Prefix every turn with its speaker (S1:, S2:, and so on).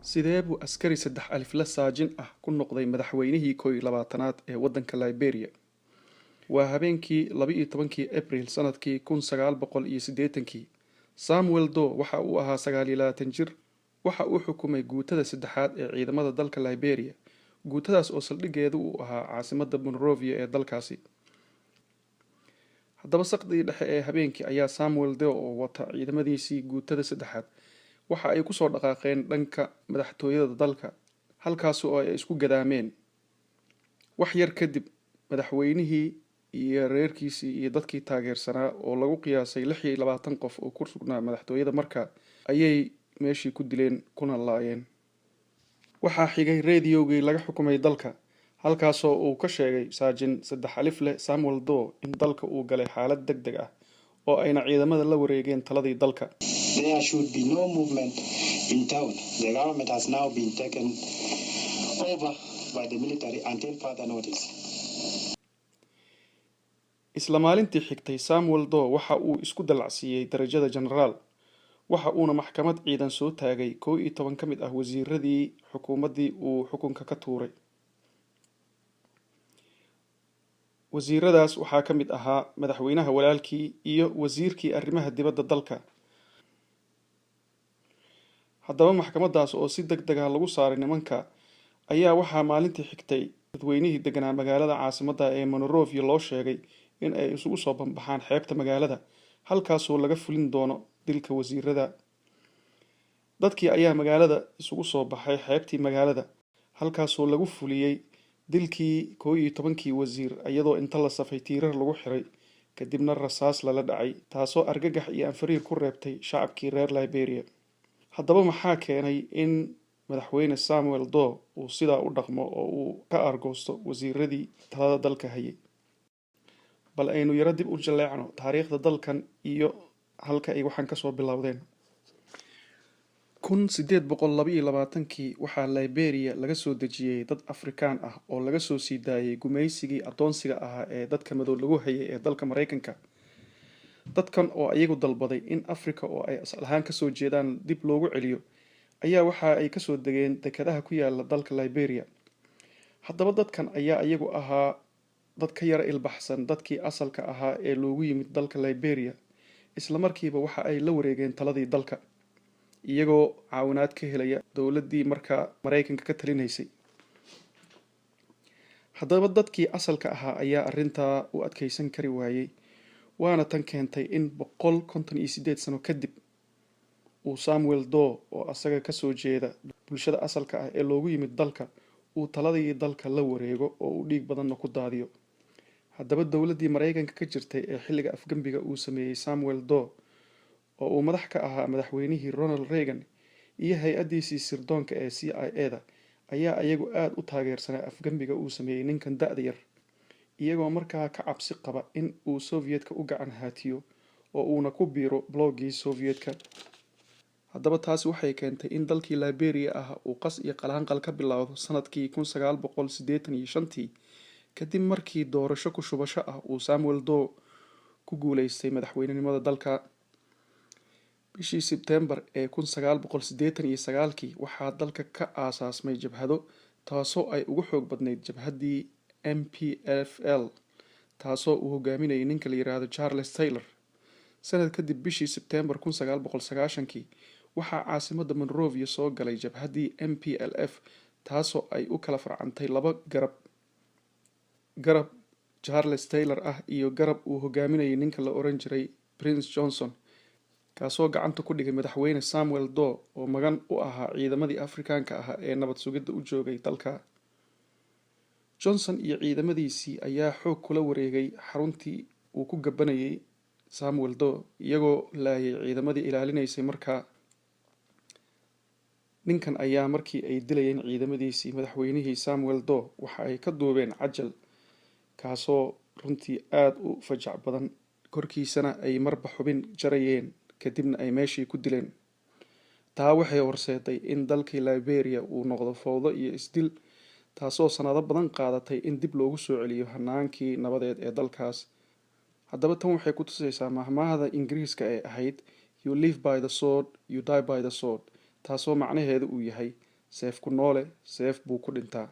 S1: Sidee buu askari 3 alifle saajin ah ku noqday madaxweynihii 21aad ee waddanka Liberia? Waa habeenkii 12 Abriil sanadkii 1980. Samuel Doe waxa uu ahaa 29 jir. Waxa uu xukumay guutada saddexaad ee ciidamada dalka Liberia, guutadaas oo saldhigeedu uu ahaa caasimadda Monrovia ee dalkaasi. Haddaba saqdii dhexe ee habeenkii ayaa Samuel Doe oo wata ciidamadiisii guutada saddexaad waxa ay ku soo dhaqaaqeen dhanka madaxtooyada dalka, halkaas oo ay isku gadaameen. Wax yar kadib, madaxweynihii iyo reerkiisii iyo dadkii taageersanaa oo lagu qiyaasay 26 qof oo ku sugnaa madaxtooyada markaa ayay meeshii ku dileen kuna laayeen. Waxaa xigay reediyowgii laga xukumay dalka, halkaasoo uu ka sheegay saajin 3 alifle Samuel Doe in dalka uu galay xaalad degdeg ah oo ayna ciidamada la wareegeen taladii dalka.
S2: There should be no movement in town. The government has now been taken over by the military until further notice.
S1: Isla maalintii xigtay, Samuel Doe waxa uu isku dalacsiiyay darajada generaal. Waxa uuna maxkamad ciidan soo taagay 11 ka mid ah wasiiradii xukuumaddii uu xukunka ka tuuray. Wasiiradaas waxaa ka mid ahaa madaxweynaha walaalkii iyo wasiirkii arrimaha dibadda dalka. Haddaba maxkamadaas oo si degdeg ah lagu saaray nimanka ayaa waxaa maalintii xigtay dadweynihii deganaa magaalada caasimadda ee Monrovia loo sheegay in ay isugu soo banbaxaan xeebta magaalada, halkaasoo laga fulin doono dilka wasiirada. Dadkii ayaa magaalada isugu soo baxay xeebtii magaalada, halkaasoo lagu fuliyay dilkii 11kii wasiir iyadoo inta la safay tiirar lagu xiray kadibna rasaas lala dhacay, taasoo argagax iyo anfariir ku reebtay shacabkii reer Liberia. Haddaba maxaa keenay in madaxweyne Samuel Doe uu sidaa u dhaqmo oo uu ka argoosto wasiiradii talada dalka hayay? Bal aynu yara dib u jaleecno taariikhda dalkan iyo halka ay waxaan ka soo bilowdeen. 1822kii waxaa Liberia laga soo dejiyay dad Afrikaan ah oo laga soo sii daayay gumaysigii adoonsiga ahaa ee dadka madow lagu hayay ee dalka Mareykanka. Dadkan oo ayagu dalbaday in Afrika oo ay asal ahaan ka soo jeedaan dib loogu celiyo ayaa waxa ay ka soo degeen dekedaha ku yaala dalka Liberia. Haddaba dadkan ayaa ayagu ahaa dad ka yara ilbaxsan dadkii asalka ahaa ee loogu yimid dalka Liberia. Isla markiiba waxa ay la wareegeen taladii dalka, iyagoo caawinaad ka helaya dowladdii markaa Mareykanka ka talinaysay. Haddaba dadkii asalka ahaa ayaa arrintaa u adkeysan kari waayay, waana tan keentay in 158 sano kadib uu Samuel Doe oo asaga ka soo jeeda bulshada asalka ah ee loogu yimid dalka uu taladii dalka la wareego oo uu dhiig badanna ku daadiyo. Haddaba dowladdii Mareykanka ka jirtay ee xilliga afgembiga uu sameeyay Samuel Doe oo uu madax ka ahaa madaxweynihii Ronald Reagan iyo hay-addiisii sirdoonka ee CIA-da ayaa ayagu aad u taageersanaa afgembiga uu sameeyay ninkan da'da yar, iyagoo markaa ka cabsi qaba in uu Sovietka u gacan haatiyo oo uuna ku biiro bloggii Sovietka. Haddaba taasi waxay keentay in dalkii Liberia ah uu qas iyo qalaanqal ka bilowdo sanadkii 1985 kadib markii doorasho ku shubasho ah uu Samuel Doe ku guuleystay madaxweynenimada dalka. Bishii Sebtembar ee 1989 waxaa dalka ka aasaasmay jabhado, taasoo ay ugu xoog badnayd jabhaddii MPLA, taasoo uu hogaaminayay ninka la yiraahdo Charles Taylor. Sanad kadib, bishii Sebtembar 1990 waxaa caasimadda Monrovia soo galay jabhaddii MPLF, taasoo ay u kala farcantay laba garab Charles Taylor ah iyo garab uu hogaaminayay ninka la oran jiray Prince Johnson, kaasoo gacanta ku dhigay madaxweyne Samuel Doe oo magan u ahaa ciidamadii Afrikaanka ah ee nabad sugidda u joogay dalka. Johnson iyo ciidamadiisii ayaa xoog kula wareegay xaruntii uu ku gabanayay Samuel Doe, iyagoo laayay ciidamadii ilaalinaysay markaa. Ninkan ayaa markii ay dilayeen ciidamadiisii madaxweynihii Samuel Doe waxa ay ka duubeen cajal, kaasoo runtii aad u fajac badan, korkiisana ay marba xubin jarayeen kadibna ay meeshii ku dileen. Taa waxay horseeday in dalkii Liberia uu noqdo fowdo iyo isdil, taasoo sanado badan qaadatay in dib loogu soo celiyo hanaankii nabadeed ee dalkaas. Haddaba tan waxay ku tusaysaa mahmaahda Ingiriiska ee ahayd "You live by the sword, you die by the sword", taasoo macnaheedu uu yahay seef ku noole seef buu ku dhintaa.